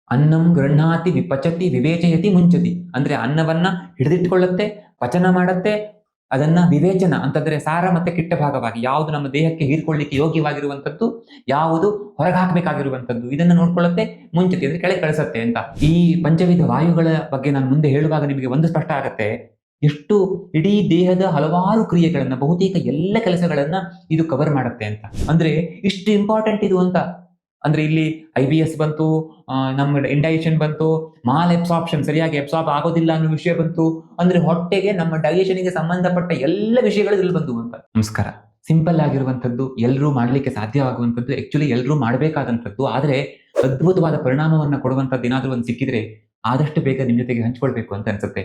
ಅನ್ನಂ ಗೃಹ್ಣಾತಿ ವಿಪಚತಿ ವಿವೇಚಯತಿ ಮುಂಚತಿ. ಅಂದ್ರೆ ಅನ್ನವನ್ನ ಹಿಡಿದಿಟ್ಕೊಳ್ಳುತ್ತೆ, ಪಚನ ಮಾಡುತ್ತೆ, ಅದನ್ನ ವಿವೇಚನ ಅಂತಂದ್ರೆ ಸಾರ ಮತ್ತೆ ಕಿಟ್ಟ ಭಾಗವಾಗಿ ಯಾವುದು ನಮ್ಮ ದೇಹಕ್ಕೆ ಹೀರ್ಕೊಳ್ಳಿಕ್ಕೆ ಯೋಗ್ಯವಾಗಿರುವಂತದ್ದು, ಯಾವುದು ಹೊರಗೆ ಹಾಕಬೇಕಾಗಿರುವಂತದ್ದು, ಇದನ್ನ ನೋಡ್ಕೊಳ್ಳುತ್ತೆ. ಮುಂಚತಿ ಅಂದ್ರೆ ಕೆಳಗೆ ಕಳಿಸತ್ತೆ ಅಂತ. ಈ ಪಂಚವಿಧ ವಾಯುಗಳ ಬಗ್ಗೆ ನಾನು ಮುಂದೆ ಹೇಳುವಾಗ ನಿಮಗೆ ಒಂದು ಸ್ಪಷ್ಟ ಆಗತ್ತೆ, ಎಷ್ಟು ಇಡೀ ದೇಹದ ಹಲವಾರು ಕ್ರಿಯೆಗಳನ್ನ, ಬಹುತೇಕ ಎಲ್ಲ ಕೆಲಸಗಳನ್ನ ಇದು ಕವರ್ ಮಾಡುತ್ತೆ ಅಂತ. ಅಂದ್ರೆ ಇಷ್ಟು ಇಂಪಾರ್ಟೆಂಟ್ ಇದು ಅಂತ. ಅಂದ್ರೆ ಇಲ್ಲಿ IBS ಬಂತು, ನಮ್ಮ ಇಂಡೈಜೆಷನ್ ಬಂತು, ಮಾಲ್ ಎಬ್ಸಾರ್ಪ್ಷನ್ ಸರಿಯಾಗಿ ಎಬ್ಸಾರ್ಬ್ ಆಗೋದಿಲ್ಲ ಅನ್ನೋ ವಿಷಯ ಬಂತು. ಅಂದ್ರೆ ಹೊಟ್ಟೆಗೆ ನಮ್ಮ ಡೈಜೆಷನ್ಗೆ ಸಂಬಂಧಪಟ್ಟ ಎಲ್ಲ ವಿಷಯಗಳು ಇಲ್ಲಿ ಬಂದು ಅಂತ. ನಮಸ್ಕಾರ. ಸಿಂಪಲ್ ಆಗಿರುವಂತದ್ದು, ಎಲ್ಲರೂ ಮಾಡ್ಲಿಕ್ಕೆ ಸಾಧ್ಯವಾಗುವಂತದ್ದು, ಆಕ್ಚುಲಿ ಎಲ್ಲರೂ ಮಾಡಬೇಕಾದಂಥದ್ದು, ಆದ್ರೆ ಅದ್ಭುತವಾದ ಪರಿಣಾಮವನ್ನ ಕೊಡುವಂತದ್ದು ಏನಾದ್ರೂ ಒಂದು ಸಿಕ್ಕಿದ್ರೆ ಆದಷ್ಟು ಬೇಗ ನಿಮ್ ಜೊತೆಗೆ ಹಂಚ್ಕೊಳ್ಬೇಕು ಅಂತ ಅನ್ಸುತ್ತೆ.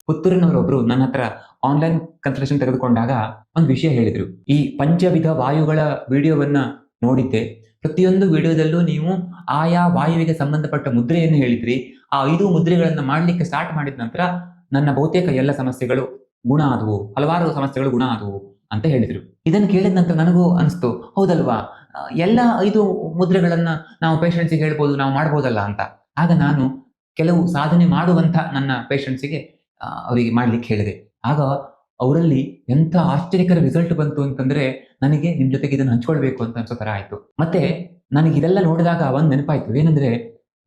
ಪುತ್ತೂರಿನವರೊಬ್ರು ನನ್ನ ಹತ್ರ ಆನ್ಲೈನ್ ಕನ್ಸಲ್ಟೇಷನ್ ತೆಗೆದುಕೊಂಡಾಗ ಒಂದು ವಿಷಯ ಹೇಳಿದ್ರು. ಈ ಪಂಚವಿಧ ವಾಯುಗಳ ವಿಡಿಯೋವನ್ನ ನೋಡಿದ್ದೆ. ಪ್ರತಿಯೊಂದು ವಿಡಿಯೋದಲ್ಲೂ ನೀವು ಆಯಾ ವಾಯುವಿಗೆ ಸಂಬಂಧಪಟ್ಟ ಮುದ್ರೆಯನ್ನು ಹೇಳಿದ್ರಿ. ಆ 5 ಮುದ್ರೆಗಳನ್ನ ಮಾಡ್ಲಿಕ್ಕೆ ಸ್ಟಾರ್ಟ್ ಮಾಡಿದ ನಂತರ ನನ್ನ ಬಹುತೇಕ ಎಲ್ಲ ಸಮಸ್ಯೆಗಳು ಗುಣ ಆದವು, ಹಲವಾರು ಸಮಸ್ಯೆಗಳು ಗುಣ ಆದವು ಅಂತ ಹೇಳಿದ್ರು. ಇದನ್ನು ಕೇಳಿದ ನಂತರ ನನಗೂ ಅನಿಸ್ತು, ಹೌದಲ್ವಾ, ಎಲ್ಲ 5 ಮುದ್ರೆಗಳನ್ನ ನಾವು ಪೇಷಂಟ್ಸಿಗೆ ಹೇಳ್ಬೋದು, ನಾವು ಮಾಡ್ಬೋದಲ್ಲ ಅಂತ. ಆಗ ನಾನು ಕೆಲವು ಸಾಧನೆ ಮಾಡುವಂತ ನನ್ನ ಪೇಷಂಟ್ಸಿಗೆ ಅವರಿಗೆ ಮಾಡ್ಲಿಕ್ಕೆ ಹೇಳಿದೆ. ಆಗ ಅವರಲ್ಲಿ ಎಂಥ ಆಶ್ಚರ್ಯಕರ ರಿಸಲ್ಟ್ ಬಂತು ಅಂತಂದ್ರೆ ನನಗೆ ನಿಮ್ ಜೊತೆಗೆ ಇದನ್ನು ಹಂಚ್ಕೊಳ್ಬೇಕು ಅಂತ ಅನ್ಸೋ ತರ ಆಯ್ತು. ಮತ್ತೆ ನನಗೆ ಇದೆಲ್ಲ ನೋಡಿದಾಗ ಒಂದ್ ನೆನಪಾಯ್ತು. ಏನಂದ್ರೆ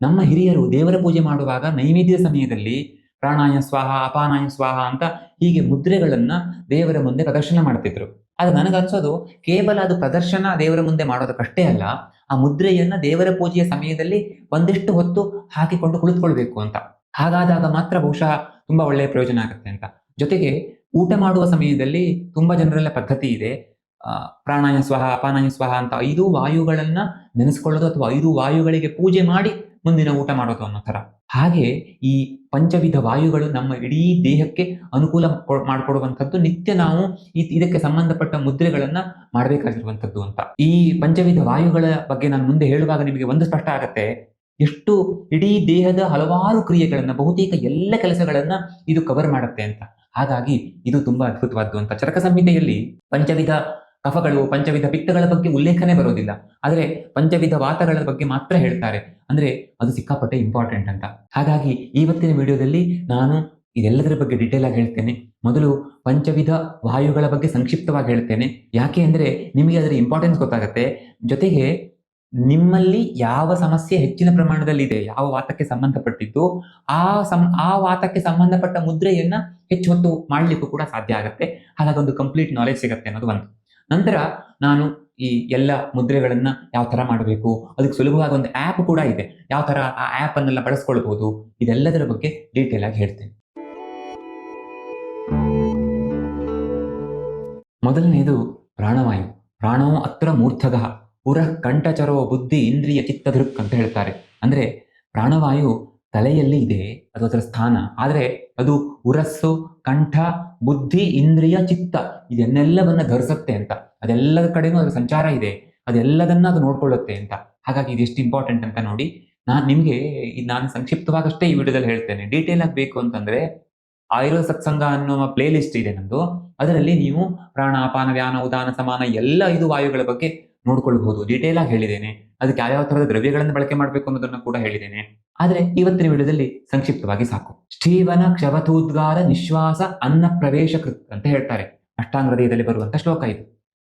ನಮ್ಮ ಹಿರಿಯರು ದೇವರ ಪೂಜೆ ಮಾಡುವಾಗ ನೈವೇದ್ಯ ಸಮಯದಲ್ಲಿ ಪ್ರಾಣಾಯ ಸ್ವಾಹ, ಅಪಾನಾಯ ಸ್ವಾಹ ಅಂತ ಹೀಗೆ ಮುದ್ರೆಗಳನ್ನ ದೇವರ ಮುಂದೆ ಪ್ರದರ್ಶನ ಮಾಡ್ತಿದ್ರು. ಆದ್ರೆ ನನಗನ್ಸೋದು ಕೇವಲ ಅದು ಪ್ರದರ್ಶನ ದೇವರ ಮುಂದೆ ಮಾಡೋದಕ್ಕಷ್ಟೇ ಅಲ್ಲ, ಆ ಮುದ್ರೆಯನ್ನ ದೇವರ ಪೂಜೆಯ ಸಮಯದಲ್ಲಿ ಒಂದಿಷ್ಟು ಹೊತ್ತು ಹಾಕಿಕೊಂಡು ಕುಳಿತುಕೊಳ್ಬೇಕು ಅಂತ. ಹಾಗಾದಾಗ ಮಾತ್ರ ಬಹುಶಃ ತುಂಬಾ ಒಳ್ಳೆಯ ಪ್ರಯೋಜನ ಆಗುತ್ತೆ ಅಂತ. ಜೊತೆಗೆ ಊಟ ಮಾಡುವ ಸಮಯದಲ್ಲಿ ತುಂಬಾ ಜನರೆಲ್ಲ ಪದ್ಧತಿ ಇದೆ, ಪ್ರಾಣಾಯ ಸ್ವಹ, ಅಪಾನಾಯ ಸ್ವಹ ಅಂತ 5 ವಾಯುಗಳನ್ನ ನೆನೆಸ್ಕೊಳ್ಳೋದು ಅಥವಾ 5 ವಾಯುಗಳಿಗೆ ಪೂಜೆ ಮಾಡಿ ಮುಂದಿನ ಊಟ ಮಾಡೋದು ಅನ್ನೋ ತರ. ಹಾಗೆ ಈ ಪಂಚವಿಧ ವಾಯುಗಳು ನಮ್ಮ ಇಡೀ ದೇಹಕ್ಕೆ ಅನುಕೂಲ ಮಾಡಿಕೊಡುವಂಥದ್ದು, ನಿತ್ಯ ನಾವು ಇದಕ್ಕೆ ಸಂಬಂಧಪಟ್ಟ ಮುದ್ರೆಗಳನ್ನ ಮಾಡಬೇಕಾಗಿರುವಂಥದ್ದು ಅಂತ. ಈ ಪಂಚವಿಧ ವಾಯುಗಳ ಬಗ್ಗೆ ನಾನು ಮುಂದೆ ಹೇಳುವಾಗ ನಿಮಗೆ ಒಂದು ಸ್ಪಷ್ಟ ಆಗತ್ತೆ, ಎಷ್ಟು ಇಡೀ ದೇಹದ ಹಲವಾರು ಕ್ರಿಯೆಗಳನ್ನ, ಬಹುತೇಕ ಎಲ್ಲ ಕೆಲಸಗಳನ್ನ ಇದು ಕವರ್ ಮಾಡುತ್ತೆ ಅಂತ. ಹಾಗಾಗಿ ಇದು ತುಂಬಾ ಅದ್ಭುತವಾದ್ದು ಅಂತ. ಚರಕ ಸಂಹಿತೆಯಲ್ಲಿ ಪಂಚವಿಧ ಕಫಗಳು, ಪಂಚವಿಧ ಪಿತ್ತಗಳ ಬಗ್ಗೆ ಉಲ್ಲೇಖನೆ ಬರೋದಿಲ್ಲ, ಆದರೆ ಪಂಚವಿಧ ವಾತಗಳ ಬಗ್ಗೆ ಮಾತ್ರ ಹೇಳ್ತಾರೆ. ಅಂದ್ರೆ ಅದು ಸಿಕ್ಕಾಪಟ್ಟೆ ಇಂಪಾರ್ಟೆಂಟ್ ಅಂತ. ಹಾಗಾಗಿ ಇವತ್ತಿನ ವಿಡಿಯೋದಲ್ಲಿ ನಾನು ಇದೆಲ್ಲದರ ಬಗ್ಗೆ ಡೀಟೇಲ್ ಆಗಿ ಹೇಳ್ತೇನೆ. ಮೊದಲು ಪಂಚವಿಧ ವಾಯುಗಳ ಬಗ್ಗೆ ಸಂಕ್ಷಿಪ್ತವಾಗಿ ಹೇಳ್ತೇನೆ. ಯಾಕೆ ಅಂದ್ರೆ ನಿಮಗೆ ಅದರ ಇಂಪಾರ್ಟೆನ್ಸ್ ಗೊತ್ತಾಗತ್ತೆ. ಜೊತೆಗೆ ನಿಮ್ಮಲ್ಲಿ ಯಾವ ಸಮಸ್ಯೆ ಹೆಚ್ಚಿನ ಪ್ರಮಾಣದಲ್ಲಿ ಇದೆ, ಯಾವ ವಾತಕ್ಕೆ ಸಂಬಂಧಪಟ್ಟಿದ್ದು, ಆ ವಾತಕ್ಕೆ ಸಂಬಂಧಪಟ್ಟ ಮುದ್ರೆಯನ್ನ ಹೆಚ್ಚು ಹೊತ್ತು ಮಾಡ್ಲಿಕ್ಕೂ ಕೂಡ ಸಾಧ್ಯ ಆಗತ್ತೆ. ಹಾಗಾಗಿ ಒಂದು ಕಂಪ್ಲೀಟ್ ನಾಲೆಜ್ ಸಿಗತ್ತೆ ಅನ್ನೋದು ಒಂದು. ನಂತರ ನಾನು ಈ ಎಲ್ಲ ಮುದ್ರೆಗಳನ್ನ ಯಾವ ತರ ಮಾಡಬೇಕು, ಅದಕ್ಕೆ ಸುಲಭವಾದ ಒಂದು ಆ್ಯಪ್ ಕೂಡ ಇದೆ, ಯಾವ ತರ ಆ ಆ್ಯಪ್ ಅನ್ನೆಲ್ಲ ಬಳಸ್ಕೊಳ್ಬಹುದು, ಇದೆಲ್ಲದರ ಬಗ್ಗೆ ಡೀಟೇಲ್ ಆಗಿ ಹೇಳ್ತೇನೆ. ಮೊದಲನೇದು ಪ್ರಾಣವಾಯು. ಪ್ರಾಣೋ ಅತ್ರ ಮೂರ್ಧಗಃ ಪುರಃ ಕಂಠಚರೋ ಬುದ್ಧಿ ಇಂದ್ರಿಯ ಚಿತ್ತದೃಕ್ ಅಂತ ಹೇಳ್ತಾರೆ. ಅಂದ್ರೆ ಪ್ರಾಣವಾಯು ತಲೆಯಲ್ಲಿ ಇದೆ, ಅದು ಅದರ ಸ್ಥಾನ. ಆದ್ರೆ ಅದು ಉರಸ್ಸು, ಕಂಠ, ಬುದ್ಧಿ, ಇಂದ್ರಿಯ, ಚಿತ್ತ ಇದನ್ನೆಲ್ಲವನ್ನ ಧರಿಸುತ್ತೆ ಅಂತ. ಅದೆಲ್ಲದ ಕಡೆನೂ ಅದರ ಸಂಚಾರ ಇದೆ, ಅದೆಲ್ಲದನ್ನ ಅದು ನೋಡ್ಕೊಳ್ಳುತ್ತೆ ಅಂತ. ಹಾಗಾಗಿ ಇದು ಎಷ್ಟು ಇಂಪಾರ್ಟೆಂಟ್ ಅಂತ ನೋಡಿ. ನಾನು ಸಂಕ್ಷಿಪ್ತವಾಗಷ್ಟೇ ಈ ವಿಡಿಯೋದಲ್ಲಿ ಹೇಳ್ತೇನೆ. ಡೀಟೇಲ್ ಆಗಿ ಬೇಕು ಅಂತಂದ್ರೆ ಆಯುರ್ವೇದ ಸತ್ಸಂಗ ಅನ್ನೋ ಪ್ಲೇ ಲಿಸ್ಟ್ ಇದೆ ನಂದು, ಅದರಲ್ಲಿ ನೀವು ಪ್ರಾಣ, ಅಪಾನ, ವ್ಯಾನ, ಉದಾನ, ಸಮಾನ ಎಲ್ಲ 5 ವಾಯುಗಳ ಬಗ್ಗೆ ನೋಡ್ಕೊಳ್ಬಹುದು. ಡೀಟೇಲ್ ಆಗಿ ಹೇಳಿದ್ದೇನೆ. ಅದಕ್ಕೆ ಯಾವ ತರದ ದ್ರವ್ಯಗಳನ್ನು ಬಳಕೆ ಮಾಡಬೇಕು ಅನ್ನೋದನ್ನ ಕೂಡ ಹೇಳಿದ್ದೇನೆ. ಆದ್ರೆ ಇವತ್ತಿನ ವಿಡಿಯೋದಲ್ಲಿ ಸಂಕ್ಷಿಪ್ತವಾಗಿ ಸಾಕು. ಶ್ರೀವನ ಕ್ಷವತೋದ್ಗಾರ ನಿಶ್ವಾಸ ಅನ್ನ ಪ್ರವೇಶ ಕೃತ್ ಅಂತ ಹೇಳ್ತಾರೆ. ಅಷ್ಟಾಂಗ ಹೃದಯದಲ್ಲಿ ಬರುವಂತ ಶ್ಲೋಕ ಇದು.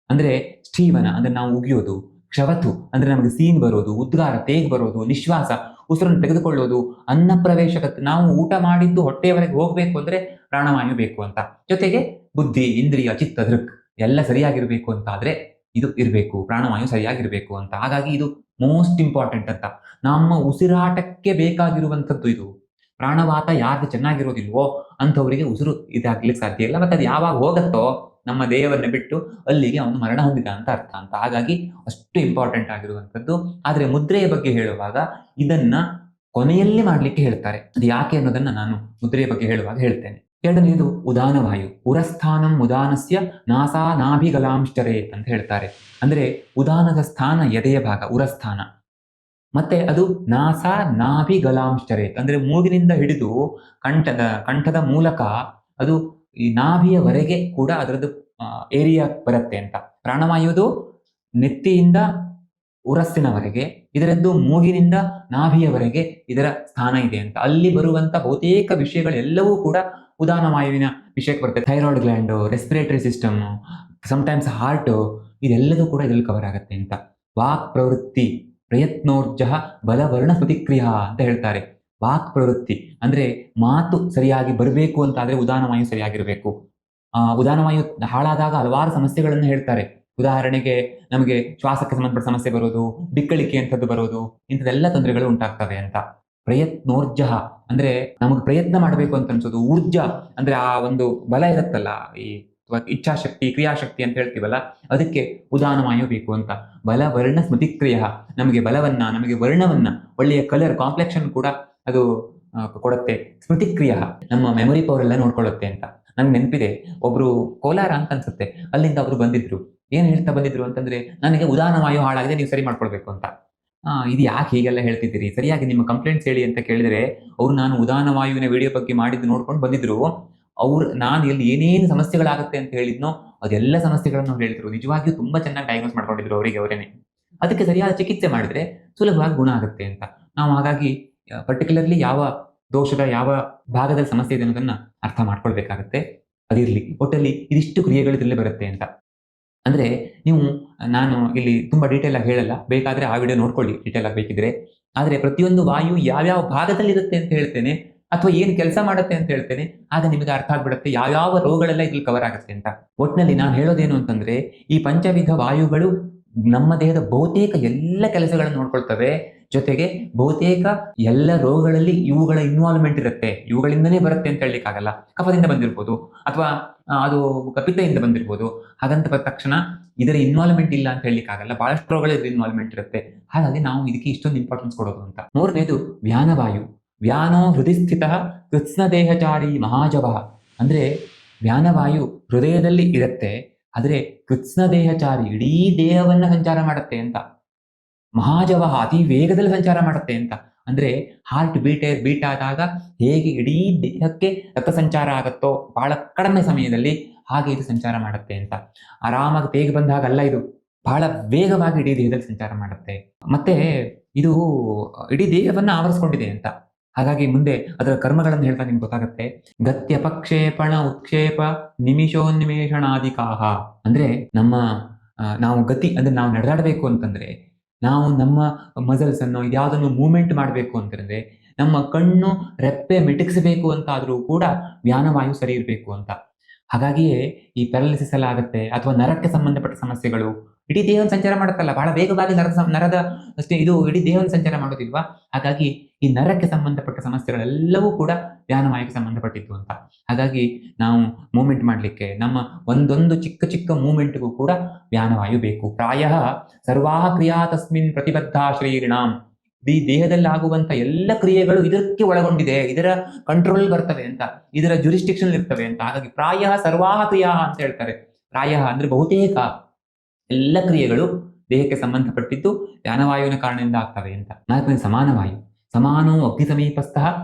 ಅಂದ್ರೆ ಶ್ರೀವನ ಅಂದ್ರೆ ನಾವು ಉಗಿಯೋದು, ಕ್ಷವತು ಅಂದ್ರೆ ನಮಗೆ ಸೀನ್ ಬರೋದು, ಉದ್ಗಾರ ತೇಗ್ ಬರೋದು, ನಿಶ್ವಾಸ ಉಸಿರನ್ನು ತೆಗೆದುಕೊಳ್ಳೋದು, ಅನ್ನ ಪ್ರವೇಶಕತ್ ನಾವು ಊಟ ಮಾಡಿದ್ದು ಹೊಟ್ಟೆಯವರೆಗೆ ಹೋಗ್ಬೇಕು ಅಂದ್ರೆ ಪ್ರಾಣವಾಯು ಬೇಕು ಅಂತ. ಜೊತೆಗೆ ಬುದ್ಧಿ, ಇಂದ್ರಿಯ, ಚಿತ್ತ, ದೃಕ್ ಎಲ್ಲ ಸರಿಯಾಗಿರ್ಬೇಕು ಅಂತ ಆದ್ರೆ ಇದು ಇರಬೇಕು, ಪ್ರಾಣವಾಯು ಸರಿಯಾಗಿರ್ಬೇಕು ಅಂತ. ಹಾಗಾಗಿ ಇದು ಮೋಸ್ಟ್ ಇಂಪಾರ್ಟೆಂಟ್ ಅಂತ. ನಮ್ಮ ಉಸಿರಾಟಕ್ಕೆ ಬೇಕಾಗಿರುವಂಥದ್ದು ಇದು. ಪ್ರಾಣವಾತ ಯಾರ್ದು ಚೆನ್ನಾಗಿರೋದಿಲ್ವೋ ಅಂಥವರಿಗೆ ಉಸಿರು ಇದಾಗ್ಲಿಕ್ಕೆ ಸಾಧ್ಯ ಇಲ್ಲ. ಮತ್ತೆ ಅದು ಯಾವಾಗ ಹೋಗತ್ತೋ ನಮ್ಮ ದೇಹವನ್ನ ಬಿಟ್ಟು ಅಲ್ಲಿಗೆ ಅವನು ಮರಣ ಹೊಂದಿದ ಅಂತ ಅರ್ಥ ಅಂತ. ಹಾಗಾಗಿ ಅಷ್ಟು ಇಂಪಾರ್ಟೆಂಟ್ ಆಗಿರುವಂಥದ್ದು. ಆದ್ರೆ ಮುದ್ರೆಯ ಬಗ್ಗೆ ಹೇಳುವಾಗ ಇದನ್ನ ಕೊನೆಯಲ್ಲಿ ಮಾಡ್ಲಿಕ್ಕೆ ಹೇಳ್ತಾರೆ. ಅದು ಯಾಕೆ ಅನ್ನೋದನ್ನ ನಾನು ಮುದ್ರೆಯ ಬಗ್ಗೆ ಹೇಳುವಾಗ ಹೇಳ್ತೇನೆ. ಎರಡನೆಯದು ಉದಾನವಾಯು. ಉರಸ್ಥಾನಂ ಉದಾನಸ್ಯ ನಾಸಾ ನಾಭಿಗಲಾಂಶ್ಚರೇತ್ ಅಂತ ಹೇಳ್ತಾರೆ. ಅಂದ್ರೆ ಉದಾನದ ಸ್ಥಾನ ಎದೆಯ ಭಾಗ, ಉರಸ್ಥಾನ. ಮತ್ತೆ ಅದು ನಾಸಾ ನಾಭಿಗಲಾಂಶ್ಚರೇತ್ ಅಂದ್ರೆ ಮೂಗಿನಿಂದ ಹಿಡಿದು ಕಂಠದ ಮೂಲಕ ಅದು ಈ ನಾಭಿಯವರೆಗೆ ಕೂಡ ಅದರದ್ದು ಏರಿಯಾ ಬರುತ್ತೆ ಅಂತ. ಪ್ರಾಣವಾಯುವುದು ನೆತ್ತಿಯಿಂದ ಉರಸ್ಸಿನವರೆಗೆ, ಇದರದ್ದು ಮೂಗಿನಿಂದ ನಾಭಿಯವರೆಗೆ ಇದರ ಸ್ಥಾನ ಇದೆ ಅಂತ. ಅಲ್ಲಿ ಬರುವಂತ ಬಹುತೇಕ ವಿಷಯಗಳೆಲ್ಲವೂ ಕೂಡ ಉದಾನ ವಾಯುವಿನ ವಿಷಯಕ್ಕೆ ಬರುತ್ತೆ. Thyroid gland, respiratory system, sometimes heart, ಇದೆಲ್ಲದೂ ಕೂಡ ಇದರಲ್ಲಿ ಕವರ್ ಆಗುತ್ತೆ ಅಂತ. ವಾಕ್ ಪ್ರವೃತ್ತಿ ಪ್ರಯತ್ನೋರ್ಜ ಬಲವರ್ಣ ಪ್ರತಿಕ್ರಿಯಾ ಅಂತ ಹೇಳ್ತಾರೆ. ವಾಕ್ ಪ್ರವೃತ್ತಿ ಅಂದ್ರೆ ಮಾತು ಸರಿಯಾಗಿ ಬರಬೇಕು ಅಂತ ಆದ್ರೆ ಉದಾನ ವಾಯು ಸರಿಯಾಗಿರಬೇಕು. ಉದಾನ ವಾಯು ಹಾಳಾದಾಗ ಹಲವಾರು ಸಮಸ್ಯೆಗಳನ್ನು ಹೇಳ್ತಾರೆ. ಉದಾಹರಣೆಗೆ ನಮಗೆ ಶ್ವಾಸಕ್ಕೆ ಸಂಬಂಧಪಟ್ಟ ಸಮಸ್ಯೆ ಬರೋದು, ಬಿಕ್ಕಳಿಕೆ ಅಂತದ್ದು ಬರೋದು, ಇಂಥದೆಲ್ಲ ತೊಂದರೆಗಳು ಉಂಟಾಗ್ತವೆ ಅಂತ. ಪ್ರಯತ್ನೋರ್ಜ ಅಂದ್ರೆ ನಮಗೆ ಪ್ರಯತ್ನ ಮಾಡಬೇಕು ಅಂತ ಅನ್ಸೋದು. ಊರ್ಜ ಅಂದ್ರೆ ಆ ಒಂದು ಬಲ ಇರುತ್ತಲ್ಲ, ಈ ಇಚ್ಛಾಶಕ್ತಿ, ಕ್ರಿಯಾಶಕ್ತಿ ಅಂತ ಹೇಳ್ತೀವಲ್ಲ, ಅದಕ್ಕೆ ಉದಾನ ವಾಯು ಬೇಕು ಅಂತ. ಬಲ ವರ್ಣ ಸ್ಮೃತಿಕ್ರಿಯ, ನಮಗೆ ಬಲವನ್ನ, ನಮಗೆ ವರ್ಣವನ್ನ, ಒಳ್ಳೆಯ ಕಲರ್ ಕಾಂಪ್ಲೆಕ್ಷನ್ ಕೂಡ ಅದು ಕೊಡುತ್ತೆ. ಸ್ಮೃತಿಕ್ರಿಯ ನಮ್ಮ ಮೆಮೊರಿ ಪವರ್ ಎಲ್ಲ ನೋಡ್ಕೊಳ್ಳುತ್ತೆ ಅಂತ. ನಂಗೆ ನೆನಪಿದೆ, ಒಬ್ರು ಕೋಲಾರ ಅಂತ ಅನ್ಸುತ್ತೆ, ಅಲ್ಲಿಂದ ಅವರು ಬಂದಿದ್ರು. ಏನ್ ಹೇಳ್ತಾ ಬಂದಿದ್ರು ಅಂತಂದ್ರೆ, ನನಗೆ ಉದಾನ ವಾಯು ಹಾಳಾಗಿದೆ, ನೀವು ಸರಿ ಮಾಡ್ಕೊಳ್ಬೇಕು ಅಂತ. ಇದು ಯಾಕೆ ಹೀಗೆಲ್ಲ ಹೇಳ್ತಿದ್ದೀರಿ, ಸರಿಯಾಗಿ ನಿಮ್ಮ ಕಂಪ್ಲೇಂಟ್ಸ್ ಹೇಳಿ ಅಂತ ಕೇಳಿದ್ರೆ, ಅವ್ರು ನಾನು ಉದಾನ ವಾಯುವಿನ ವಿಡಿಯೋ ಬಗ್ಗೆ ಮಾಡಿದ್ದು ನೋಡ್ಕೊಂಡು ಬಂದಿದ್ರು. ನಾನು ಎಲ್ಲಿ ಏನೇನು ಸಮಸ್ಯೆಗಳಾಗುತ್ತೆ ಅಂತ ಹೇಳಿದ್ನೋ ಅದೆಲ್ಲ ಸಮಸ್ಯೆಗಳನ್ನು ಹೇಳಿದ್ರು. ನಿಜವಾಗಿಯೂ ತುಂಬಾ ಚೆನ್ನಾಗಿ ಡಯಾಗ್ನೋಸ್ ಮಾಡ್ಕೊಂಡಿದ್ರು ಅವರೇನೆ. ಅದಕ್ಕೆ ಸರಿಯಾದ ಚಿಕಿತ್ಸೆ ಮಾಡಿದ್ರೆ ಸುಲಭವಾಗಿ ಗುಣ ಆಗುತ್ತೆ ಅಂತ. ನಾವು ಹಾಗಾಗಿ ಪರ್ಟಿಕ್ಯುಲರ್ಲಿ ಯಾವ ದೋಷದ ಯಾವ ಭಾಗದ ಸಮಸ್ಯೆ ಇದೆ ಅನ್ನೋದನ್ನ ಅರ್ಥ ಮಾಡ್ಕೊಳ್ಬೇಕಾಗತ್ತೆ. ಅದಿರ್ಲಿ, ಒಟ್ಟಲ್ಲಿ ಇದಿಷ್ಟು ಕ್ರಿಯೆಗಳು ಇದರಲ್ಲೇ ಬರುತ್ತೆ ಅಂತ. ಅಂದ್ರೆ ನೀವು, ನಾನು ಇಲ್ಲಿ ತುಂಬಾ ಡೀಟೇಲ್ ಆಗಿ ಹೇಳಲ್ಲ, ಬೇಕಾದ್ರೆ ಆ ವಿಡಿಯೋ ನೋಡ್ಕೊಳ್ಳಿ ಡೀಟೇಲ್ ಆಗಿ ಬೇಕಿದ್ರೆ. ಆದ್ರೆ ಪ್ರತಿಯೊಂದು ವಾಯು ಯಾವ್ಯಾವ ಭಾಗದಲ್ಲಿ ಇರುತ್ತೆ ಅಂತ ಹೇಳ್ತೇನೆ, ಅಥವಾ ಏನ್ ಕೆಲಸ ಮಾಡುತ್ತೆ ಅಂತ ಹೇಳ್ತೇನೆ, ಆಗ ನಿಮಗೆ ಅರ್ಥ ಆಗ್ಬಿಡುತ್ತೆ ಯಾವ್ಯಾವ ರೋಗಗಳೆಲ್ಲ ಇದ್ರಲ್ಲಿ ಕವರ್ ಆಗುತ್ತೆ ಅಂತ. ಒಟ್ಟಿನಲ್ಲಿ ನಾನು ಹೇಳೋದೇನು ಅಂತಂದ್ರೆ, ಈ ಪಂಚವಿಧ ವಾಯುಗಳು ನಮ್ಮ ದೇಹದ ಬಹುತೇಕ ಎಲ್ಲ ಕೆಲಸಗಳನ್ನು ನೋಡ್ಕೊಳ್ತವೆ. ಜೊತೆಗೆ ಬಹುತೇಕ ಎಲ್ಲ ರೋಗಗಳಲ್ಲಿ ಇವುಗಳ ಇನ್ವಾಲ್ವ್ಮೆಂಟ್ ಇರುತ್ತೆ. ಇವುಗಳಿಂದನೇ ಬರುತ್ತೆ ಅಂತ ಹೇಳಲಿಕ್ಕಾಗಲ್ಲ. ಕಫದಿಂದ ಬಂದಿರ್ಬೋದು, ಅಥವಾ ಅದು ಕಪಿತೆಯಿಂದ ಬಂದಿರ್ಬೋದು. ಹಾಗಂತ ಬಂದ ತಕ್ಷಣ ಇದರ ಇನ್ವಾಲ್ವ್ಮೆಂಟ್ ಇಲ್ಲ ಅಂತ ಹೇಳಲಿಕ್ಕಾಗಲ್ಲ. ಬಹಳಷ್ಟು ರೋಗಗಳ ಇನ್ವಾಲ್ವ್ಮೆಂಟ್ ಇರುತ್ತೆ. ಹಾಗಾಗಿ ನಾವು ಇದಕ್ಕೆ ಇಷ್ಟೊಂದು ಇಂಪಾರ್ಟೆನ್ಸ್ ಕೊಡೋದು ಅಂತ. ಮೂರನೇದು ವ್ಯಾನವಾಯು. ವ್ಯಾನೋ ಹೃದಯಸ್ಥಿತ ಕೃತ್ಸ್ನದೇಹಚಾರಿ ಮಹಾಜವ. ಅಂದ್ರೆ ವ್ಯಾನವಾಯು ಹೃದಯದಲ್ಲಿ ಇರುತ್ತೆ, ಆದ್ರೆ ಕೃತ್ಸ್ನದೇಹಚಾರಿ ಇಡೀ ದೇಹವನ್ನ ಸಂಚಾರ ಮಾಡುತ್ತೆ ಅಂತ. ಮಹಾಜವ ಅತಿ ವೇಗದಲ್ಲಿ ಸಂಚಾರ ಮಾಡುತ್ತೆ ಅಂತ. ಅಂದ್ರೆ ಹಾರ್ಟ್ ಬೀಟ್ ಆದಾಗ ಹೇಗೆ ಇಡೀ ದೇಹಕ್ಕೆ ರಕ್ತ ಸಂಚಾರ ಆಗುತ್ತೋ ಬಹಳ ಕಡಿಮೆ ಸಮಯದಲ್ಲಿ, ಹಾಗೆ ಇದು ಸಂಚಾರ ಮಾಡುತ್ತೆ ಅಂತ. ಆರಾಮಾಗಿ ತೇಗ ಬಂದಾಗಲ್ಲ, ಇದು ಬಹಳ ವೇಗವಾಗಿ ಇಡೀ ದೇಹದಲ್ಲಿ ಸಂಚಾರ ಮಾಡುತ್ತೆ. ಮತ್ತೆ ಇದು ಇಡೀ ದೇಹವನ್ನ ಆವರಿಸ್ಕೊಂಡಿದೆ ಅಂತ. ಹಾಗಾಗಿ ಮುಂದೆ ಅದರ ಕರ್ಮಗಳನ್ನು ಹೇಳ್ತಾ ನಿಮ್ಗೆ ಗೊತ್ತಾಗುತ್ತೆ. ಗತ್ಯ ಪಕ್ಷೇಪಣ ಉತ್ಕ್ಷೇಪ ನಿಮಿಷೋನ್ಮೇಷಣಾದಿಕಾಹ. ಅಂದ್ರೆ ನಾವು ಗತಿ ಅಂದ್ರೆ ನಾವು ನಡೆದಾಡಬೇಕು ಅಂತಂದ್ರೆ, ನಾವು ನಮ್ಮ ಮಸಲ್ಸ್ ಅನ್ನು ಇದ್ಯಾವುದನ್ನು ಮೂವ್ಮೆಂಟ್ ಮಾಡಬೇಕು ಅಂತಂದ್ರೆ, ನಮ್ಮ ಕಣ್ಣು ರೆಪ್ಪೆ ಮಿಟುಕಿಸಬೇಕು ಅಂತ ಆದ್ರೂ ಕೂಡ ವ್ಯಾನವಾಯು ಸರಿ ಇರಬೇಕು ಅಂತ. ಹಾಗಾಗಿಯೇ ಈ ಪ್ಯಾರಾಲಿಸಿಸ್ ಎಲ್ಲ ಆಗುತ್ತೆ, ಅಥವಾ ನರಕ್ಕೆ ಸಂಬಂಧಪಟ್ಟ ಸಮಸ್ಯೆಗಳು ಇಡೀ ದೇಹವನ್ನು ಸಂಚಾರ ಮಾಡುತ್ತಲ್ಲ, ಬಹಳ ವೇಗವಾಗಿ ನರದ ಅಷ್ಟೇ ಇದು ಇಡೀ ದೇಹವನ್ನು ಸಂಚಾರ ಮಾಡೋದಿಲ್ವಾ. ಹಾಗಾಗಿ ಈ ನರಕ್ಕೆ ಸಂಬಂಧಪಟ್ಟ ಸಮಸ್ಯೆಗಳೆಲ್ಲವೂ ಕೂಡ ವ್ಯಾನವಾಯುಗೆ ಸಂಬಂಧಪಟ್ಟಿದ್ದು ಅಂತ. ಹಾಗಾಗಿ ನಾವು ಮೂವ್ಮೆಂಟ್ ಮಾಡಲಿಕ್ಕೆ ನಮ್ಮ ಒಂದೊಂದು ಚಿಕ್ಕ ಚಿಕ್ಕ ಮೂವ್ಮೆಂಟ್ಗೂ ಕೂಡ ವ್ಯಾನವಾಯು ಬೇಕು. ಪ್ರಾಯ ಸರ್ವಾಹ ಕ್ರಿಯಾ ತಸ್ಮಿನ್ ಪ್ರತಿಬದ್ಧ ಶ್ರೀರಿಣಾಂ. ಈ ದೇಹದಲ್ಲಿ ಆಗುವಂತ ಎಲ್ಲ ಕ್ರಿಯೆಗಳು ಇದಕ್ಕೆ ಒಳಗೊಂಡಿದೆ, ಇದರ ಕಂಟ್ರೋಲ್ ಬರ್ತವೆ ಅಂತ, ಇದರ ಜುರಿಸ್ಟಿಕ್ಷನ್ ಇರ್ತವೆ ಅಂತ. ಹಾಗಾಗಿ ಪ್ರಾಯ ಸರ್ವಾಹ ಕ್ರಿಯಾ ಅಂತ ಹೇಳ್ತಾರೆ. ಪ್ರಾಯ ಅಂದ್ರೆ ಬಹುತೇಕ ಎಲ್ಲ ಕ್ರಿಯೆಗಳು ದೇಹಕ್ಕೆ ಸಂಬಂಧಪಟ್ಟಿದ್ದು ವ್ಯಾನವಾಯುವಿನ ಕಾರಣದಿಂದ ಆಗ್ತವೆ ಅಂತ. ನಾಲ್ಕನೇ ಸಮಾನವಾಯು. ಸಮಾನೋ ಅಗ್ನಿ ಸಮೀಪಸ್ಥ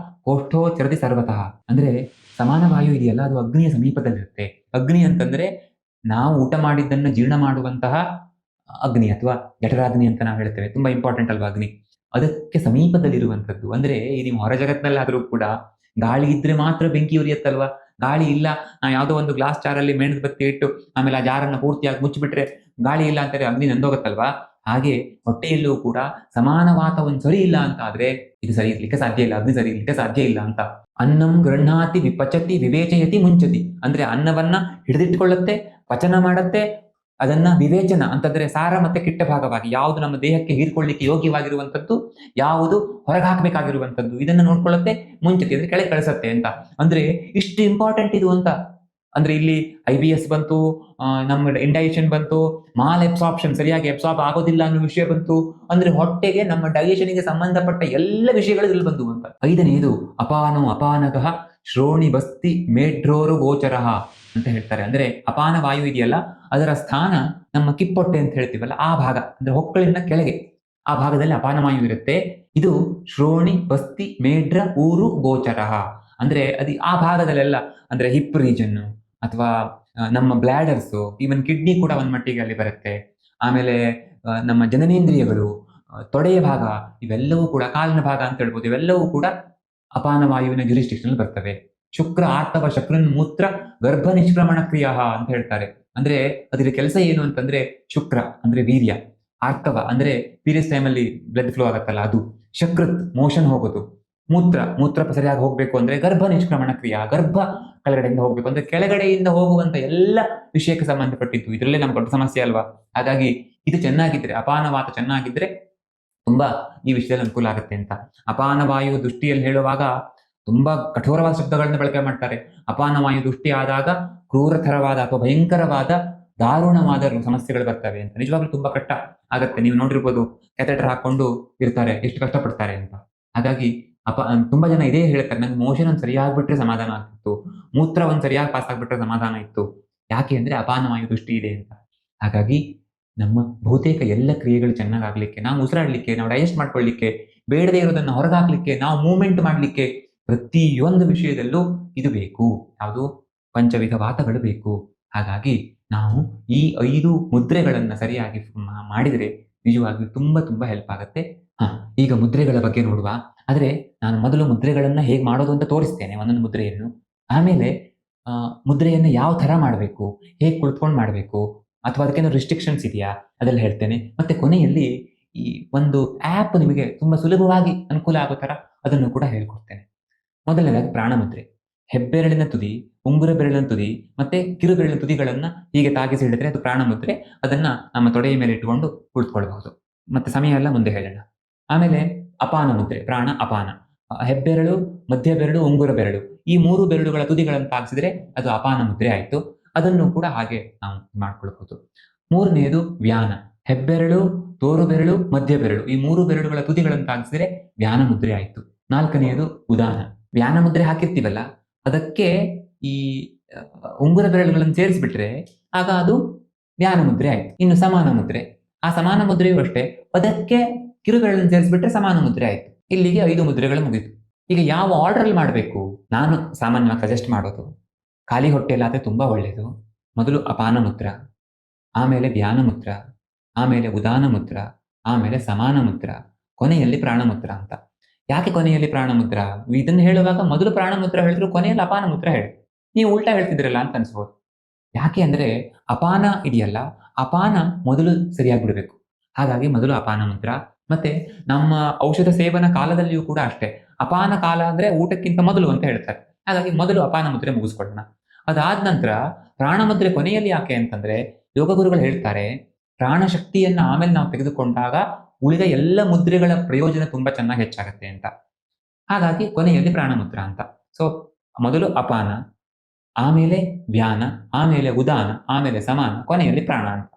ಕೋಷ್ಠೋ ಚರತಿ ಸರ್ವತಃ. ಅಂದ್ರೆ ಸಮಾನವಾಯು ಇದೆಯಲ್ಲ, ಅದು ಅಗ್ನಿಯ ಸಮೀಪದಲ್ಲಿರುತ್ತೆ. ಅಗ್ನಿ ಅಂತಂದ್ರೆ ನಾವು ಊಟ ಮಾಡಿದ್ದನ್ನು ಜೀರ್ಣ ಮಾಡುವಂತಹ ಅಗ್ನಿ, ಅಥವಾ ಜಠರಾಗ್ನಿ ಅಂತ ನಾವು ಹೇಳ್ತೇವೆ. ತುಂಬಾ ಇಂಪಾರ್ಟೆಂಟ್ ಅಲ್ವಾ ಅಗ್ನಿ. ಅದಕ್ಕೆ ಸಮೀಪದಲ್ಲಿರುವಂಥದ್ದು. ಅಂದ್ರೆ ಈ ನೀವು ಹೊರ ಜಗತ್ತಿನಲ್ಲಾದ್ರೂ ಕೂಡ ಗಾಳಿ ಇದ್ರೆ ಮಾತ್ರ ಬೆಂಕಿ ಉರಿಯತ್ತಲ್ವಾ. ಗಾಳಿ ಇಲ್ಲ, ಯಾವುದೋ ಒಂದು ಗ್ಲಾಸ್ ಜಾರಲ್ಲಿ ಮೇಣದ ಬತ್ತಿ ಇಟ್ಟು ಆಮೇಲೆ ಆ ಜಾರನ್ನ ಪೂರ್ತಿಯಾಗಿ ಮುಚ್ಚಿಬಿಟ್ರೆ ಗಾಳಿ ಇಲ್ಲ ಅಂತಾರೆ, ಅಗ್ನಿ ನಂದೋಗತ್ತಲ್ವಾ. ಹಾಗೆ ಹೊಟ್ಟೆಯಲ್ಲೂ ಕೂಡ ಸಮಾನ ವಾತಾವರಣ ಸರಿ ಇಲ್ಲ ಅಂತ ಆದ್ರೆ ಇದು ಸರಿ ಇರ್ಲಿಕ್ಕೆ ಸಾಧ್ಯ ಇಲ್ಲ, ಅಗ್ನಿ ಸರಿ ಇರ್ಲಿಕ್ಕೆ ಸಾಧ್ಯ ಇಲ್ಲ ಅಂತ. ಅನ್ನಂ ಗೃಹ್ಣಾತಿ ವಿಪಚತಿ ವಿವೇಚಯತಿ ಮುಂಚತಿ. ಅಂದ್ರೆ ಅನ್ನವನ್ನ ಹಿಡಿದಿಟ್ಕೊಳ್ಳುತ್ತೆ, ಪಚನ ಮಾಡತ್ತೆ, ಅದನ್ನ ವಿವೇಚನ ಅಂತಂದ್ರೆ ಸಾರ ಮತ್ತೆ ಕಿಟ್ಟ ಭಾಗವಾಗಿ ಯಾವುದು ನಮ್ಮ ದೇಹಕ್ಕೆ ಹೀರ್ಕೊಳ್ಳಿಕ್ಕೆ ಯೋಗ್ಯವಾಗಿರುವಂತದ್ದು, ಯಾವುದು ಹೊರಗೆ ಹಾಕ್ಬೇಕಾಗಿರುವಂತದ್ದು, ಇದನ್ನ ನೋಡ್ಕೊಳ್ಳುತ್ತೆ. ಮುಂಚತಿ ಅಂದ್ರೆ ಕೆಳಗೆ ಕಳಿಸತ್ತೆ ಅಂತ. ಅಂದ್ರೆ ಇಷ್ಟು ಇಂಪಾರ್ಟೆಂಟ್ ಇದು ಅಂತ. ಅಂದ್ರೆ ಇಲ್ಲಿ IBS ಬಂತು, ನಮ್ಮ ಇಂಡೈಜೆಷನ್ ಬಂತು, ಮಾಲ್ ಎಬ್ಸಾರ್ಪ್ಷನ್ ಸರಿಯಾಗಿ ಎಬ್ಸಾರ್ಬ್ ಆಗೋದಿಲ್ಲ ಅನ್ನೋ ವಿಷಯ ಬಂತು. ಅಂದ್ರೆ ಹೊಟ್ಟೆಗೆ ನಮ್ಮ ಡೈಜೆಷನ್ಗೆ ಸಂಬಂಧಪಟ್ಟ ಎಲ್ಲ ವಿಷಯಗಳು ಇಲ್ಲಿ ಬಂದು ಅಂತ. ಐದನೇದು ಅಪಾನೋ ಅಪಾನಗಃ ಶ್ರೋಣಿ ಬಸ್ತಿ ಮೇಢ್ರೋರು ಗೋಚರಃ ಅಂತ ಹೇಳ್ತಾರೆ. ಅಂದ್ರೆ ಅಪಾನ ವಾಯು ಇದೆಯಲ್ಲ, ಅದರ ಸ್ಥಾನ ನಮ್ಮ ಕಿಪ್ಪೊಟ್ಟೆ ಅಂತ ಹೇಳ್ತೀವಲ್ಲ, ಆ ಭಾಗ ಅಂದ್ರೆ ಹೊಕ್ಕಳಿನ ಕೆಳಗೆ ಆ ಭಾಗದಲ್ಲಿ ಅಪಾನ ವಾಯು ಇರುತ್ತೆ. ಇದು ಶ್ರೋಣಿ ಬಸ್ತಿ ಮೇಢ್ರ ಊರು ಗೋಚರಃ. ಅಂದ್ರೆ ಆ ಭಾಗದಲ್ಲೆಲ್ಲ ಅಂದ್ರೆ ಹಿಪ್ ರೀಜನ್, ಅಥವಾ ನಮ್ಮ ಬ್ಲಾಡರ್ಸ್, ಈವನ್ ಕಿಡ್ನಿ ಕೂಡ ಒಂದ್ ಮಟ್ಟಿಗೆ ಅಲ್ಲಿ ಬರುತ್ತೆ. ಆಮೇಲೆ ನಮ್ಮ ಜನನೇಂದ್ರಿಯಗಳು, ತೊಡೆಯ ಭಾಗ, ಇವೆಲ್ಲವೂ ಕೂಡ ಕಾಲಿನ ಭಾಗ ಅಂತ ಹೇಳ್ಬೋದು, ಇವೆಲ್ಲವೂ ಕೂಡ ಅಪಾನ ವಾಯುವಿನ ಜುರಿಸ್ಟಿಕ್ಷನ್ ಬರ್ತವೆ. ಶುಕ್ರ ಆರ್ತವ ಶಕ್ರನ್ ಮೂತ್ರ ಗರ್ಭ ನಿಷ್ಕ್ರಮಣ ಕ್ರಿಯಾ ಅಂತ ಹೇಳ್ತಾರೆ. ಅಂದ್ರೆ ಅದರ ಕೆಲಸ ಏನು ಅಂತಂದ್ರೆ, ಶುಕ್ರ ಅಂದ್ರೆ ವೀರ್ಯ, ಆರ್ತವ ಅಂದ್ರೆ ಪೀರಿಯಡ್ಸ್ ಟೈಮಲ್ಲಿ ಬ್ಲಡ್ ಫ್ಲೋ ಆಗತ್ತಲ್ಲ ಅದು, ಶಕೃತ್ ಮೋಷನ್ ಹೋಗೋದು, ಮೂತ್ರ ಸರಿಯಾಗಿ ಹೋಗ್ಬೇಕು ಅಂದ್ರೆ ಗರ್ಭ ನಿಷ್ಕ್ರಮಣ ಕ್ರಿಯಾ, ಗರ್ಭ ಕೆಳಗಡೆಯಿಂದ ಹೋಗ್ಬೇಕು ಅಂದ್ರೆ ಕೆಳಗಡೆಯಿಂದ ಹೋಗುವಂತ ಎಲ್ಲ ವಿಷಯಕ್ಕೆ ಸಂಬಂಧಪಟ್ಟಿದ್ದು. ಇದರಲ್ಲೇ ನಮ್ಗೆ ದೊಡ್ಡ ಸಮಸ್ಯೆ ಅಲ್ವಾ. ಹಾಗಾಗಿ ಇದು ಚೆನ್ನಾಗಿದ್ರೆ, ಅಪಾನವಾತ ಚೆನ್ನಾಗಿದ್ರೆ ತುಂಬಾ ಈ ವಿಷಯದಲ್ಲಿ ಅನುಕೂಲ ಆಗುತ್ತೆ ಅಂತ. ಅಪಾನ ವಾಯು ದೃಷ್ಟಿಯಲ್ಲಿ ಹೇಳುವಾಗ ತುಂಬಾ ಕಠೋರವಾದ ಶಬ್ದಗಳನ್ನ ಬಳಕೆ ಮಾಡ್ತಾರೆ. ಅಪಾನ ವಾಯು ದೃಷ್ಟಿ ಆದಾಗ ಕ್ರೂರತರವಾದ ಅಥವಾ ಭಯಂಕರವಾದ ದಾರುಣವಾದ ಸಮಸ್ಯೆಗಳು ಬರ್ತವೆ ಅಂತ. ನಿಜವಾಗ್ಲೂ ತುಂಬಾ ಕಷ್ಟ ಆಗತ್ತೆ. ನೀವು ನೋಡಿರ್ಬೋದು, ಕ್ಯಾಥೆಟರ್ ಹಾಕೊಂಡು ಇರ್ತಾರೆ, ಎಷ್ಟು ಕಷ್ಟಪಡ್ತಾರೆ ಅಂತ. ಹಾಗಾಗಿ ತುಂಬಾ ಜನ ಇದೇ ಹೇಳ್ತಾರೆ, ನಂಗೆ ಮೋಷನ್ ಒಂದು ಸರಿಯಾಗ್ಬಿಟ್ರೆ ಸಮಾಧಾನ ಆಗ್ತಿತ್ತು, ಮೂತ್ರ ಒಂದು ಸರಿಯಾಗಿ ಪಾಸ್ ಆಗ್ಬಿಟ್ರೆ ಸಮಾಧಾನ ಇತ್ತು. ಯಾಕೆ ಅಂದ್ರೆ ಅಪಾನ ವಾಯು ದೃಷ್ಟಿ ಇದೆ ಅಂತ. ಹಾಗಾಗಿ ನಮ್ಮ ಬಹುತೇಕ ಎಲ್ಲ ಕ್ರಿಯೆಗಳು ಚೆನ್ನಾಗಾಗ್ಲಿಕ್ಕೆ, ನಾವು ಉಸಿರಾಡ್ಲಿಕ್ಕೆ, ನಾವು ಡೈಜೆಸ್ಟ್ ಮಾಡ್ಕೊಳ್ಳಿಕ್ಕೆ, ಬೇಡದೇ ಇರೋದನ್ನ ಹೊರಗಾಕ್ಲಿಕ್ಕೆ, ನಾವು ಮೂವ್ಮೆಂಟ್ ಮಾಡ್ಲಿಕ್ಕೆ, ಪ್ರತಿಯೊಂದು ವಿಷಯದಲ್ಲೂ ಇದು ಬೇಕು. ಯಾವುದು? ಪಂಚವಿಧ ವಾತಗಳು ಬೇಕು. ಹಾಗಾಗಿ ನಾವು ಈ 5 ಮುದ್ರೆಗಳನ್ನ ಸರಿಯಾಗಿ ಮಾಡಿದರೆ ನಿಜವಾಗಿಯೂ ತುಂಬಾ ತುಂಬಾ ಹೆಲ್ಪ್ ಆಗುತ್ತೆ. ಈಗ ಮುದ್ರೆಗಳ ಬಗ್ಗೆ ನೋಡುವ. ಆದ್ರೆ ನಾನು ಮೊದಲು ಮುದ್ರೆಗಳನ್ನ ಹೇಗೆ ಮಾಡೋದು ಅಂತ ತೋರಿಸ್ತೇನೆ, ಒಂದೊಂದು ಮುದ್ರೆಯನ್ನು. ಆಮೇಲೆ ಮುದ್ರೆಯನ್ನು ಯಾವ ತರ ಮಾಡಬೇಕು, ಹೇಗೆ ಕುಳಿತುಕೊಂಡು ಮಾಡಬೇಕು, ಅಥವಾ ಅದಕ್ಕೇನೋ ರಿಸ್ಟ್ರಿಕ್ಷನ್ಸ್ ಇದೆಯಾ ಅದೆಲ್ಲ ಹೇಳ್ತೇನೆ. ಮತ್ತೆ ಕೊನೆಯಲ್ಲಿ ಈ ಒಂದು ಆ್ಯಪ್ ನಿಮಗೆ ತುಂಬಾ ಸುಲಭವಾಗಿ ಅನುಕೂಲ ಆಗೋ ತರ ಅದನ್ನು ಕೂಡ ಹೇಳ್ಕೊಡ್ತೇನೆ. ಮೊದಲನೇದಾಗಿ ಪ್ರಾಣಮುದ್ರೆ. ಹೆಬ್ಬೆರಳಿನ ತುದಿ, ಉಂಗುರ ಬೆರಳಿನ ತುದಿ ಮತ್ತೆ ಕಿರು ಬೆರಳಿನ ತುದಿಗಳನ್ನ ಹೀಗೆ ತಾಗಿಸಿ ಹಿಡಿದ್ರೆ ಅದು ಪ್ರಾಣಮುದ್ರೆ. ಅದನ್ನ ನಮ್ಮ ತೊಡೆಯ ಮೇಲೆ ಇಟ್ಟುಕೊಂಡು ಕುಳಿತುಕೊಳ್ಬಹುದು. ಮತ್ತೆ ಸಮಯ ಎಲ್ಲ ಮುಂದೆ ಹೇಳೋಣ. ಆಮೇಲೆ ಅಪಾನ ಮುದ್ರೆ, ಪ್ರಾಣ ಅಪಾನ. ಹೆಬ್ಬೆರಳು, ಮಧ್ಯ ಬೆರಳು, ಉಂಗುರ ಬೆರಳು, ಈ 3 ಬೆರಳುಗಳ ತುದಿಗಳನ್ನು ತಾಗಿಸಿದ್ರೆ ಅದು ಅಪಾನ ಮುದ್ರೆ ಆಯ್ತು. ಅದನ್ನು ಕೂಡ ಹಾಗೆ ನಾವು ಮಾಡ್ಕೊಳ್ಬಹುದು. ಮೂರನೆಯದು ವ್ಯಾನ. ಹೆಬ್ಬೆರಳು, ತೋರು ಬೆರಳು, ಮಧ್ಯ ಬೆರಳು, ಈ 3 ಬೆರಳುಗಳ ತುದಿಗಳನ್ನು ತಾಗಿಸಿದ್ರೆ ವ್ಯಾನ ಮುದ್ರೆ ಆಯ್ತು. ನಾಲ್ಕನೆಯದು ಉದಾನ. ವ್ಯಾನ ಮುದ್ರೆ ಹಾಕಿರ್ತೀವಲ್ಲ, ಅದಕ್ಕೆ ಈ ಉಂಗುರ ಬೆರಳುಗಳನ್ನು ಸೇರಿಸ್ಬಿಟ್ರೆ ಆಗ ಅದು ವ್ಯಾನ ಮುದ್ರೆ ಆಯ್ತು. ಇನ್ನು ಸಮಾನ ಮುದ್ರೆ, ಆ ಸಮಾನ ಮುದ್ರೆಯೂ ಅಷ್ಟೇ, ಅದಕ್ಕೆ ಕಿರು ಬೆರಳನ್ನು ಸೇರಿಸ್ಬಿಟ್ರೆ ಸಮಾನ ಮುದ್ರೆ ಆಯ್ತು. ಇಲ್ಲಿಗೆ 5 ಮುದ್ರೆಗಳು ಮುಗಿತು. ಈಗ ಯಾವ ಆರ್ಡರ್ ಅಲ್ಲಿ ಮಾಡಬೇಕು? ನಾನು ಸಾಮಾನ್ಯವಾಗಿ ಸಜೆಸ್ಟ್ ಮಾಡೋದು, ಖಾಲಿ ಹೊಟ್ಟೆಯಲ್ಲಾದ್ರೆ ತುಂಬಾ ಒಳ್ಳೆಯದು. ಮೊದಲು ಅಪಾನ ಮುದ್ರ, ಆಮೇಲೆ ವ್ಯಾನ ಮುದ್ರ, ಆಮೇಲೆ ಉದಾನ ಮುದ್ರ, ಆಮೇಲೆ ಸಮಾನ ಮುದ್ರ, ಕೊನೆಯಲ್ಲಿ ಪ್ರಾಣಮುದ್ರ ಅಂತ. ಯಾಕೆ ಕೊನೆಯಲ್ಲಿ ಪ್ರಾಣಮುದ್ರ? ಇದನ್ನು ಹೇಳುವಾಗ ಮೊದಲು ಪ್ರಾಣಮುದ್ರ ಹೇಳಿದ್ರು, ಕೊನೆಯಲ್ಲಿ ಅಪಾನ ಮುದ್ರ ಹೇಳಿ, ನೀವು ಉಲ್ಟಾ ಹೇಳ್ತಿದ್ರಲ್ಲ ಅಂತ ಅನ್ಸ್ಬೋದು. ಯಾಕೆ ಅಂದ್ರೆ ಅಪಾನ ಇದೆಯಲ್ಲ, ಅಪಾನ ಮೊದಲು ಸರಿಯಾಗಿ ಬಿಡಬೇಕು. ಹಾಗಾಗಿ ಮೊದಲು ಅಪಾನ ಮುದ್ರ. ಮತ್ತೆ ನಮ್ಮ ಔಷಧ ಸೇವನ ಕಾಲದಲ್ಲಿಯೂ ಕೂಡ ಅಷ್ಟೇ, ಅಪಾನ ಕಾಲ ಅಂದ್ರೆ ಊಟಕ್ಕಿಂತ ಮೊದಲು ಅಂತ ಹೇಳ್ತಾರೆ. ಹಾಗಾಗಿ ಮೊದಲು ಅಪಾನ ಮುದ್ರೆ ಮುಗಿಸ್ಕೊಳ್ಳೋಣ. ಅದಾದ ನಂತರ ಪ್ರಾಣಮುದ್ರೆ ಕೊನೆಯಲ್ಲಿ. ಯಾಕೆ ಅಂತಂದ್ರೆ ಯೋಗ ಗುರುಗಳು ಹೇಳ್ತಾರೆ, ಪ್ರಾಣ ಶಕ್ತಿಯನ್ನ ಆಮೇಲೆ ನಾವು ತೆಗೆದುಕೊಂಡಾಗ ಉಳಿದ ಎಲ್ಲ ಮುದ್ರೆಗಳ ಪ್ರಯೋಜನ ತುಂಬಾ ಚೆನ್ನಾಗಿ ಹೆಚ್ಚಾಗತ್ತೆ ಅಂತ. ಹಾಗಾಗಿ ಕೊನೆಯಲ್ಲಿ ಪ್ರಾಣಮುದ್ರ ಅಂತ. ಸೊ ಮೊದಲು ಅಪಾನ, ಆಮೇಲೆ ವ್ಯಾನ, ಆಮೇಲೆ ಉದಾನ, ಆಮೇಲೆ ಸಮಾನ, ಕೊನೆಯಲ್ಲಿ ಪ್ರಾಣ ಅಂತ.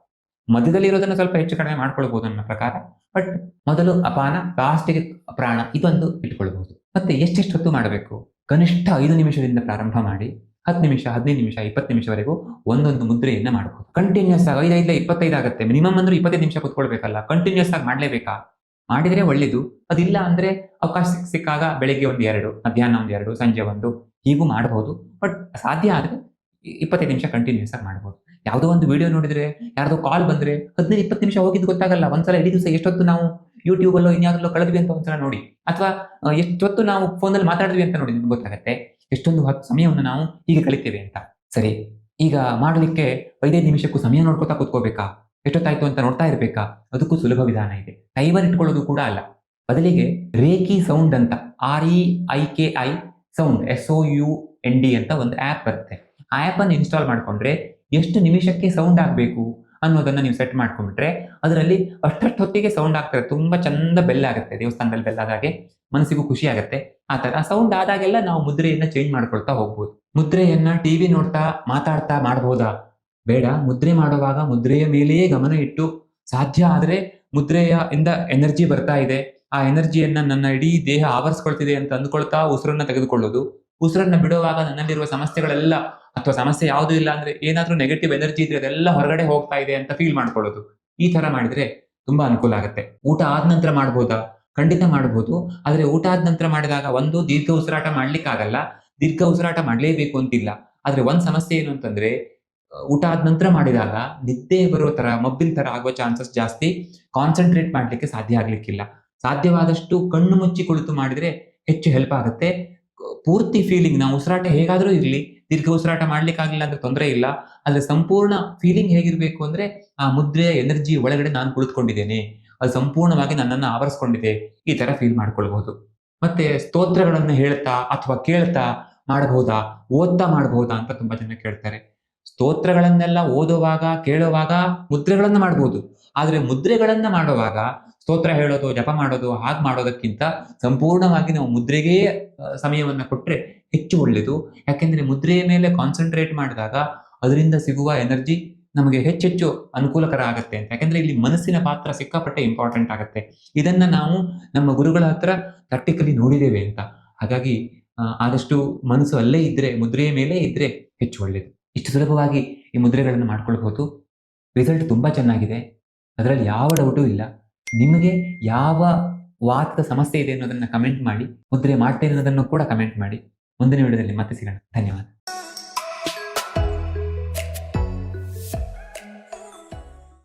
ಮಧ್ಯದಲ್ಲಿ ಇರೋದನ್ನ ಸ್ವಲ್ಪ ಹೆಚ್ಚು ಕಡಿಮೆ ಮಾಡ್ಕೊಳ್ಬಹುದು ನನ್ನ ಪ್ರಕಾರ. ಬಟ್ ಮೊದಲು ಅಪಾನ, ಲಾಸ್ಟಿಗೆ ಪ್ರಾಣ, ಇದೊಂದು ಇಟ್ಕೊಳ್ಬಹುದು. ಮತ್ತೆ ಎಷ್ಟೆಷ್ಟು ಹೊತ್ತು ಮಾಡಬೇಕು? ಕನಿಷ್ಠ 5 ನಿಮಿಷದಿಂದ ಪ್ರಾರಂಭ ಮಾಡಿ 10 ನಿಮಿಷ, 15 ನಿಮಿಷ, 20 ನಿಮಿಷವರೆಗೂ ಒಂದೊಂದು ಮುದ್ರೆಯನ್ನ ಮಾಡಬಹುದು. ಕಂಟಿನ್ಯೂಸ್ ಆಗಿ 5 25 ಆಗುತ್ತೆ. ಮಿನಿಮಮ್ ಅಂದ್ರೆ 25 ನಿಮಿಷ ಕೂತ್ಕೊಳ್ಬೇಕಲ್ಲ, ಕಂಟಿನ್ಯೂಸ್ ಆಗಿ ಮಾಡ್ಲೇಬೇಕಾ? ಮಾಡಿದ್ರೆ ಒಳ್ಳೇದು. ಅದಿಲ್ಲ ಅಂದ್ರೆ ಅವಕಾಶ ಸಿಕ್ಕಾಗ ಬೆಳಿಗ್ಗೆ 1-2, ಮಧ್ಯಾಹ್ನ 1-2, ಸಂಜೆ 1 ಹೀಗೂ ಮಾಡಬಹುದು. ಬಟ್ ಸಾಧ್ಯ ಆದ್ರೆ 25 ನಿಮಿಷ ಕಂಟಿನ್ಯೂಸ್ ಆಗಿ ಮಾಡಬಹುದು. ಯಾವುದೋ ಒಂದು ವಿಡಿಯೋ ನೋಡಿದ್ರೆ, ಯಾರ್ದೋ ಕಾಲ್ ಬಂದ್ರೆ 15-20 ನಿಮಿಷ ಹೋಗಿದ್ದು ಗೊತ್ತಾಗಲ್ಲ. ಒಂದ್ಸಲ ಇಡೀ ದಿವಸ ಎಷ್ಟೊತ್ತು ನಾವು ಯೂಟ್ಯೂಬ್ ಅಲ್ಲೋ ಇನ್ಯಾವುದಲ್ಲೋ ಕಳೆದ್ವಿ ಅಂತ ಒಂದ್ಸಲ ನೋಡಿ, ಅಥವಾ ಎಷ್ಟೊತ್ತು ನಾವು ಫೋನಲ್ಲಿ ಮಾತಾಡಿದ್ವಿ ಅಂತ ನೋಡಿ, ನಿಮ್ಗೆ ಗೊತ್ತಾಗತ್ತೆ ಎಷ್ಟೊಂದು ಸಮಯವನ್ನು ನಾವು ಹೀಗೆ ಕಳಿತೇವೆ ಅಂತ. ಸರಿ, ಈಗ ಮಾಡಲಿಕ್ಕೆ 5 ನಿಮಿಷಕ್ಕೂ ಸಮಯ ನೋಡ್ಕೋತಾ ಕೂತ್ಕೋಬೇಕಾ? ಎಷ್ಟೊತ್ತಾಯ್ತು ಅಂತ ನೋಡ್ತಾ ಇರ್ಬೇಕಾ? ಅದಕ್ಕೂ ಸುಲಭ ವಿಧಾನ ಇದೆ. ಟೈಮರ್ ಇಟ್ಕೊಳ್ಳೋದು ಕೂಡ ಅಲ್ಲ, ಬದಲಿಗೆ ರೇಖಿ ಸೌಂಡ್ ಅಂತ, REIKI ಸೌಂಡ್, SOUND ಅಂತ ಒಂದು ಆ್ಯಪ್ ಬರುತ್ತೆ. ಆ ಆ್ಯಪ್ ಅನ್ನು ಇನ್ಸ್ಟಾಲ್ ಮಾಡ್ಕೊಂಡ್ರೆ ಎಷ್ಟು ನಿಮಿಷಕ್ಕೆ ಸೌಂಡ್ ಆಗಬೇಕು ಅನ್ನೋದನ್ನ ನೀವು ಸೆಟ್ ಮಾಡ್ಕೊಂಡ್ಬಿಟ್ರೆ ಅದರಲ್ಲಿ ಅಷ್ಟಷ್ಟು ಹೊತ್ತಿಗೆ ಸೌಂಡ್ ಆಗ್ತದೆ. ತುಂಬಾ ಚಂದ ಬೆಲ್ ಆಗುತ್ತೆ, ದೇವಸ್ಥಾನದಲ್ಲಿ ಬೆಲ್ ಆದಾಗೆ ಮನಸ್ಸಿಗೂ ಖುಷಿ ಆಗುತ್ತೆ. ಆ ತರ ಸೌಂಡ್ ಆದಾಗೆಲ್ಲ ನಾವು ಮುದ್ರೆಯನ್ನ ಚೇಂಜ್ ಮಾಡ್ಕೊಳ್ತಾ ಹೋಗ್ಬೋದು. ಮುದ್ರೆಯನ್ನ ಟಿವಿ ನೋಡ್ತಾ ಮಾತಾಡ್ತಾ ಮಾಡಬಹುದಾ? ಬೇಡ. ಮುದ್ರೆ ಮಾಡುವಾಗ ಮುದ್ರೆಯ ಮೇಲೆಯೇ ಗಮನ ಇಟ್ಟು, ಸಾಧ್ಯ ಆದ್ರೆ ಮುದ್ರೆಯ ಇಂದ ಎನರ್ಜಿ ಬರ್ತಾ ಇದೆ, ಆ ಎನರ್ಜಿಯನ್ನ ನನ್ನ ಇಡೀ ದೇಹ ಆವರಿಸ್ಕೊಳ್ತಿದೆ ಅಂತ ಅಂದ್ಕೊಳ್ತಾ ಉಸಿರನ್ನ ತೆಗೆದುಕೊಳ್ಳೋದು. ಉಸಿರನ್ನ ಬಿಡುವಾಗ ನನ್ನಲ್ಲಿರುವ ಸಮಸ್ಯೆಗಳೆಲ್ಲ, ಅಥವಾ ಸಮಸ್ಯೆ ಯಾವುದೂ ಇಲ್ಲ ಅಂದ್ರೆ ಏನಾದ್ರೂ ನೆಗೆಟಿವ್ ಎನರ್ಜಿ ಇದ್ರೆ ಅದೆಲ್ಲ ಹೊರಗಡೆ ಹೋಗ್ತಾ ಇದೆ ಅಂತ ಫೀಲ್ ಮಾಡ್ಕೊಳ್ಳೋದು. ಈ ತರ ಮಾಡಿದ್ರೆ ತುಂಬಾ ಅನುಕೂಲ ಆಗುತ್ತೆ. ಊಟ ಆದ ನಂತರ ಮಾಡ್ಬೋದಾ? ಖಂಡಿತ ಮಾಡಬಹುದು. ಆದ್ರೆ ಊಟ ಆದ ನಂತರ ಮಾಡಿದಾಗ ಒಂದು ದೀರ್ಘ ಉಸಿರಾಟ ಮಾಡ್ಲಿಕ್ಕಾಗಲ್ಲ, ದೀರ್ಘ ಉಸಿರಾಟ ಮಾಡ್ಲೇಬೇಕು ಅಂತಿಲ್ಲ. ಆದ್ರೆ ಒಂದ್ ಸಮಸ್ಯೆ ಏನು ಅಂತಂದ್ರೆ, ಊಟ ಆದ ನಂತರ ಮಾಡಿದಾಗ ನಿದ್ದೆ ಬರೋ ತರ ಮಬ್ಬಿನ ತರ ಆಗುವ ಚಾನ್ಸಸ್ ಜಾಸ್ತಿ. ಕಾನ್ಸಂಟ್ರೇಟ್ ಮಾಡ್ಲಿಕ್ಕೆ ಸಾಧ್ಯ ಆಗ್ಲಿಕ್ಕಿಲ್ಲ. ಸಾಧ್ಯವಾದಷ್ಟು ಕಣ್ಣು ಮುಚ್ಚಿ ಕುಳಿತು ಮಾಡಿದ್ರೆ ಹೆಚ್ಚು ಹೆಲ್ಪ್ ಆಗುತ್ತೆ. ಪೂರ್ತಿ ಫೀಲಿಂಗ್, ನಾವು ಉಸಿರಾಟ ಹೇಗಾದ್ರೂ ಇರ್ಲಿ, ದೀರ್ಘ ಉಸಿರಾಟ ಮಾಡ್ಲಿಕ್ಕೆ ಆಗ್ಲಿಲ್ಲ ಅಂದ್ರೆ ತೊಂದರೆ ಇಲ್ಲ. ಆದ್ರೆ ಸಂಪೂರ್ಣ ಫೀಲಿಂಗ್ ಹೇಗಿರ್ಬೇಕು ಅಂದ್ರೆ ಆ ಮುದ್ರೆಯ ಎನರ್ಜಿ ಒಳಗಡೆ ನಾನು ಕುಳಿತುಕೊಂಡಿದ್ದೇನೆ, ಅದು ಸಂಪೂರ್ಣವಾಗಿ ನನ್ನನ್ನು ಆವರಿಸ್ಕೊಂಡಿದೆ, ಈ ತರ ಫೀಲ್ ಮಾಡ್ಕೊಳ್ಬಹುದು. ಮತ್ತೆ ಸ್ತೋತ್ರಗಳನ್ನು ಹೇಳ್ತಾ ಅಥವಾ ಕೇಳ್ತಾ ಮಾಡಬಹುದಾ, ಓದ್ತಾ ಮಾಡಬಹುದಾ ಅಂತ ತುಂಬಾ ಜನ ಕೇಳ್ತಾರೆ. ಸ್ತೋತ್ರಗಳನ್ನೆಲ್ಲ ಓದುವಾಗ ಕೇಳುವಾಗ ಮುದ್ರೆಗಳನ್ನ ಮಾಡಬಹುದು. ಆದ್ರೆ ಮುದ್ರೆಗಳನ್ನ ಮಾಡುವಾಗ ಸ್ತೋತ್ರ ಹೇಳೋದು, ಜಪ ಮಾಡೋದು, ಹಾಗೆ ಮಾಡೋದಕ್ಕಿಂತ ಸಂಪೂರ್ಣವಾಗಿ ನಾವು ಮುದ್ರೆಗೇ ಸಮಯವನ್ನ ಕೊಟ್ರೆ ಹೆಚ್ಚು ಒಳ್ಳೆಯದು. ಯಾಕೆಂದ್ರೆ ಮುದ್ರೆಯ ಮೇಲೆ ಕಾನ್ಸಂಟ್ರೇಟ್ ಮಾಡಿದಾಗ ಅದರಿಂದ ಸಿಗುವ ಎನರ್ಜಿ ನಮಗೆ ಹೆಚ್ಚೆಚ್ಚು ಅನುಕೂಲಕರ ಆಗತ್ತೆ ಅಂತ. ಯಾಕಂದ್ರೆ ಇಲ್ಲಿ ಮನಸ್ಸಿನ ಪಾತ್ರ ಸಿಕ್ಕಾಪಟ್ಟೆ ಇಂಪಾರ್ಟೆಂಟ್ ಆಗತ್ತೆ. ಇದನ್ನ ನಾವು ನಮ್ಮ ಗುರುಗಳ ಹತ್ರ ಪ್ರಾಕ್ಟಿಕಲಿ ನೋಡಿದ್ದೇವೆ ಅಂತ. ಹಾಗಾಗಿ ಆದಷ್ಟು ಮನಸ್ಸು ಅಲ್ಲೇ ಇದ್ರೆ, ಮುದ್ರೆಯ ಮೇಲೆ ಇದ್ರೆ ಹೆಚ್ಚು ಒಳ್ಳೆಯದು. ಇಷ್ಟು ಸುಲಭವಾಗಿ ಈ ಮುದ್ರೆಗಳನ್ನು ಮಾಡ್ಕೊಳ್ಬಹುದು. ರಿಸಲ್ಟ್ ತುಂಬಾ ಚೆನ್ನಾಗಿದೆ, ಅದರಲ್ಲಿ ಯಾವ ಡೌಟು ಇಲ್ಲ. ನಿಮಗೆ ಯಾವ ವಾತದ ಸಮಸ್ಯೆ ಇದೆ ಅನ್ನೋದನ್ನ ಕಮೆಂಟ್ ಮಾಡಿ, ಮುದ್ರೆ ಮಾಡ್ತೇನೆ ಅನ್ನೋದನ್ನು ಕೂಡ ಕಮೆಂಟ್ ಮಾಡಿ. ಮುಂದಿನ ವಿಡಿಯೋದಲ್ಲಿ ಮತ್ತೆ ಸಿಗೋಣ. ಧನ್ಯವಾದ.